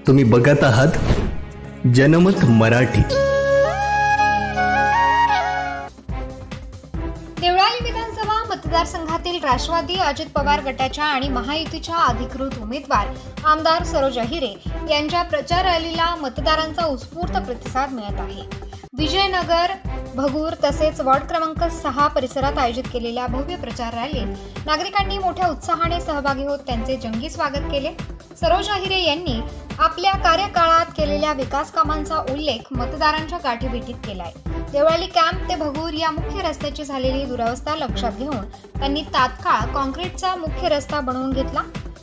तुम्ही बघत आहात जनमत मराठी। देवळाली विधानसभा मतदारसंघातील राष्ट्रवादी अजित पवार गटाच्या आणि महायुतीच्या अधिकृत उमेदवार आमदार सरोज अहिरे यांच्या प्रचार रॅलीला मतदारांचा उत्स्फूर्त प्रतिसाद मिळत आहे। विजयनगर, भगूर तसेच वॉर्ड क्रमांक 6 परिसरात आयोजित केलेल्या भव्य प्रचार रॅलीत नागरिकांनी मोठ्या उत्साहाने सहभागी होत त्यांचे जंगी स्वागत केले। सरोज अहिरे यांनी आपल्या कार्यकाळात केलेल्या विकास कामांचा उल्लेख मतदारांच्या गाठीभेटीत केलाय। देवळाली कॅम्प ते भगूर या मुख्य रस्त्याची झालेली दुरावस्था लक्षात घेऊन त्यांनी तात्काळ कॉन्क्रीटचा मुख्य रस्ता बनवून घेतला।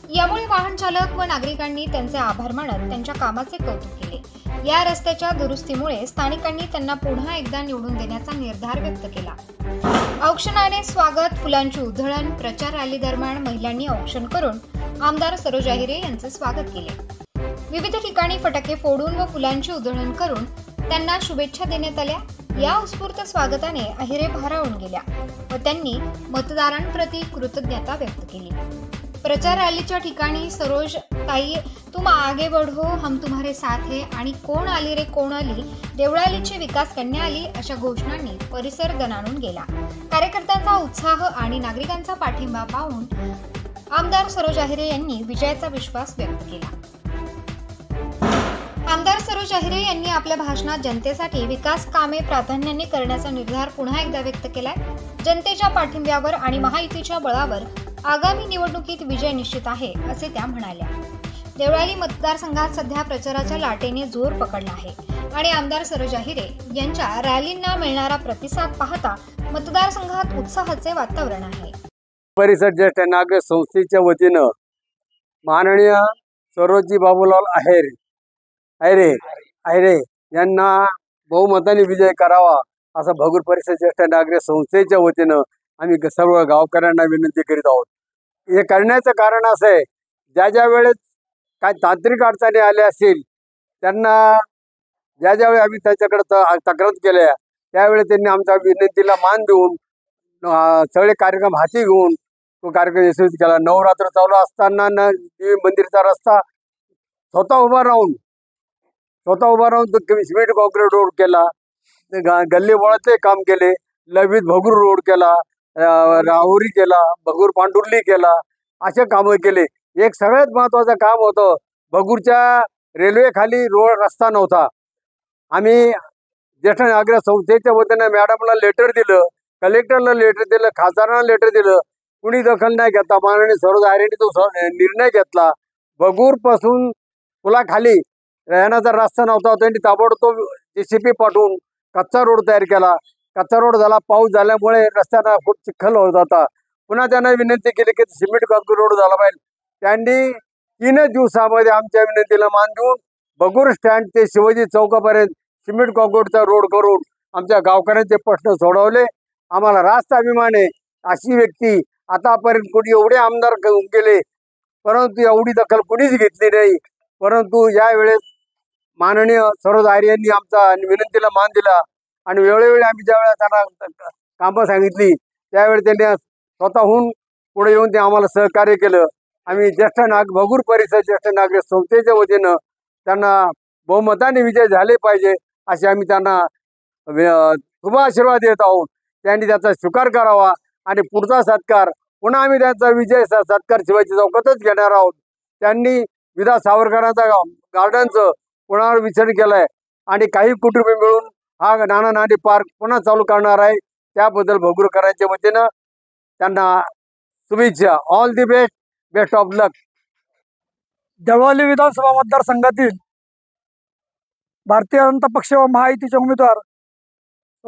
यामुळे वाहन चालक व नागरिकांनी त्यांचे आभार मानत त्यांच्या कामाचे कौतुक केले। या रस्त्याच्या दुरुस्तीमुळे स्थानिकांनी त्यांना पुन्हा एकदा निवडून देण्याचा निर्धार व्यक्त केला। औक्षणाने स्वागत, फुलांची उधळण, प्रचार रॅली दरम्यान महिलांनी औक्षण करून आमदार सरोज अहिरे यांचे स्वागत केले। विविध ठिकाणी फटाके फोडून व फुलांची उधळण करून त्यांना शुभेच्छा देण्यात आल्या। या उत्स्फूर्त स्वागताने अहिरे भारावून गेल्या व त्यांनी मतदारांप्रती कृतज्ञता व्यक्त केली। प्रचार रॅलीच्या ठिकाणी सरोज ताई, तुम आगे बढ़ो, हम तुम्हारे साथ है आणि कोण आली रे कोण आली, देवळालीची विकास कन्या आली अशा घोषणांनी परिसर दणाणून गेला। कार्यकर्त्यांचा उत्साह आणि नागरिकांचा पाठिंबा पाहून आमदार सरोज अहिरे यांनी विजयाचा विश्वास व्यक्त केला। आमदार सरोज अहिरे यांनी आपल्या भाषणात जनतेसाठी विकास कामे प्राधान्याने करण्याचा निर्धार पुन्हा एकदा व्यक्त केलाय। जनतेच्या पाठिंब्यावर आणि महायुतीच्या बळावर आगामी निवडणुकीत विजय निश्चित आहे असे त्या म्हणाल्या। देवळाली मतदारसंघात सध्या प्रचाराच्या लाटेने जोर पकडला आहे आणि आमदार सरोज अहिरे यांच्या रॅलींना मिळणारा प्रतिसाद पाहता मतदारसंघात उत्साहाचे वातावरण आहे। परिसर ज्येष्ठ नागरिक संस्थेच्या वतीनं माननीय सरोजी बाबूलाल अहिरे यांना बहुमताने विजय करावा असं भगूर परिसर ज्येष्ठ नागरिक संस्थेच्या वतीनं आम्ही सर्व गावकऱ्यांना विनंती करीत आहोत। हे करण्याचं कारण असं आहे, ज्या वेळेस काय तांत्रिक अडचणी आल्या असतील त्यांना ज्यावेळी आम्ही त्याच्याकडे तक्रार केल्या त्यावेळी त्यांनी आमच्या विनंतीला मान देऊन सगळे कार्यक्रम हाती घेऊन तो कार्यक्रम यशस्वी केला। नवरात्र चालू असताना देवी मंदिरचा रस्ता स्वतः उभा राहून तो सिमेंट कॉन्क्रीट रोड केला, गल्ली बोळाचे काम केले, लवित भगूर रोड केला, राहुरी केला, भगूर पांडुर्ली केला, असे कामं केले। एक सगळ्यात महत्त्वाचं काम होतं, भगूरच्या रेल्वे खाली रोड रस्ता नव्हता। आम्ही ज्येष्ठ नागरिक संस्थेच्या वतीनं मॅडमला लेटर दिलं, कलेक्टरला लेटर दिलं, खासदारांना लेटर दिलं, कुणी दखल नाही घेता माननीय सरोज अहिरेंनी तो निर्णय घेतला। भगूर पासून पुलाखाली राहण्याचा रस्ता नव्हता, त्यांनी ताबडतोब JCB पाठवून कच्चा रोड तयार केला। कच्चा रोड झाला, पाऊस झाल्यामुळे रस्त्याला खूप चिखल होत होता। पुन्हा त्यांना विनंती केली की सिमेंट कॉन्क्रीट रोड झाला पाहिजे। त्यांनी 3 दिवसामध्ये आमच्या विनंतीला मान देऊन भगूर स्टँड ते शिवाजी चौकापर्यंत सिमेंट कॉन्क्रीटचा रोड करून आमच्या गावकऱ्यांचे प्रश्न सोडवले। आम्हाला रास्त अभिमान आहे। अशी व्यक्ती आतापर्यंत कोणी एवढे आमदार गेले परंतु एवढी दखल कुणीच घेतली नाही। परंतु यावेळेस माननीय सरोज अहिरे यांनी आमच्या विनंतीला मान दिला आणि वेळोवेळी आम्ही ज्यावेळेस त्यांना कामं सांगितली त्यावेळी त्यांनी स्वतःहून पुढे येऊन ते आम्हाला सहकार्य केलं। आम्ही भगूर परिसर ज्येष्ठ नागरिक संस्थेच्या वतीनं त्यांना बहुमताने विजय झाले पाहिजे असे आम्ही त्यांना शुभ आशीर्वाद देत आहोत। त्यांनी त्याचा स्वीकार करावा आणि पुढचा सत्कार पुन्हा आम्ही त्यांचा विजय सत्कार शिवाजी चौकातच घेणार आहोत। त्यांनी विदा सावरकरांचा गार्डनचं पुनर्विचरण केलंय आणि काही कुटुंबी मिळून हा नाना नानी पार्क पुन्हा चालू करणार आहे। त्याबद्दल भगूरकरांच्या वतीनं त्यांना शुभेच्छा। All the best, best of luck. Devlali विधानसभा मतदारसंघातील भारतीय जनता पक्ष व महायुतीचे उमेदवार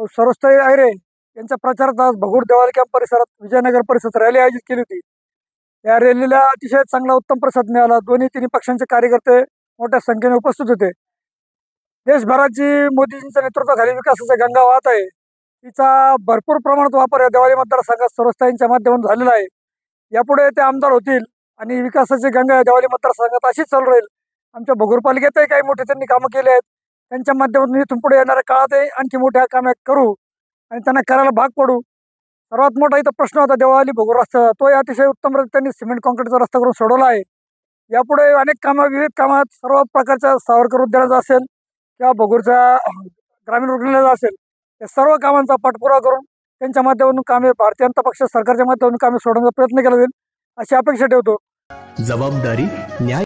सरोजताई अहिरे यांच्या प्रचारात आज भगूर देवळाली कॅम्प परिसरात विजयनगर परिसरात रॅली आयोजित केली होती। या रॅलीला अतिशय चांगला उत्तम प्रतिसाद मिळाला। तिन्ही पक्षांचे कार्यकर्ते मोठ्या संख्येने उपस्थित होते। देशभराची मोदीजींच्या नेतृत्वाखाली विकासाचा गंगा वाहत आहे, तिचा भरपूर प्रमाणात वापर या देवळाली मतदारसंघात सरोजताईंच्या माध्यमातून झालेला आहे। यापुढे ते आमदार होतील आणि विकासाची गंगा या देवळाली मतदारसंघात अशीच चालू राहील। आमच्या भगूर पालिकेतही काही मोठे त्यांनी कामं केले आहेत, त्यांच्या माध्यमातून इथून पुढे येणाऱ्या काळातही आणखी मोठ्या कामे करू आणि त्यांना करायला भाग पडू। सर्वात मोठा इथं प्रश्न होता देवळाली भगूर रस्ता, तो अतिशय उत्तम त्यांनी सिमेंट कॉन्क्रीटचा रस्ता करून सोडवला आहे। यापुढे अनेक कामं, विविध कामात सर्व प्रकारच्या सावरकर उद्यानाचा असेल किंवा भगूरच्या ग्रामीण रुग्णालयाचा असेल, या सर्व कामांचा पाठपुरावा करून त्यांच्या माध्यमातून कामे, भारतीय जनता पक्ष सरकारच्या माध्यमातून कामे सोडवण्याचा प्रयत्न केला जाईल अशी अपेक्षा ठेवतो. जबाबदारी, न्याय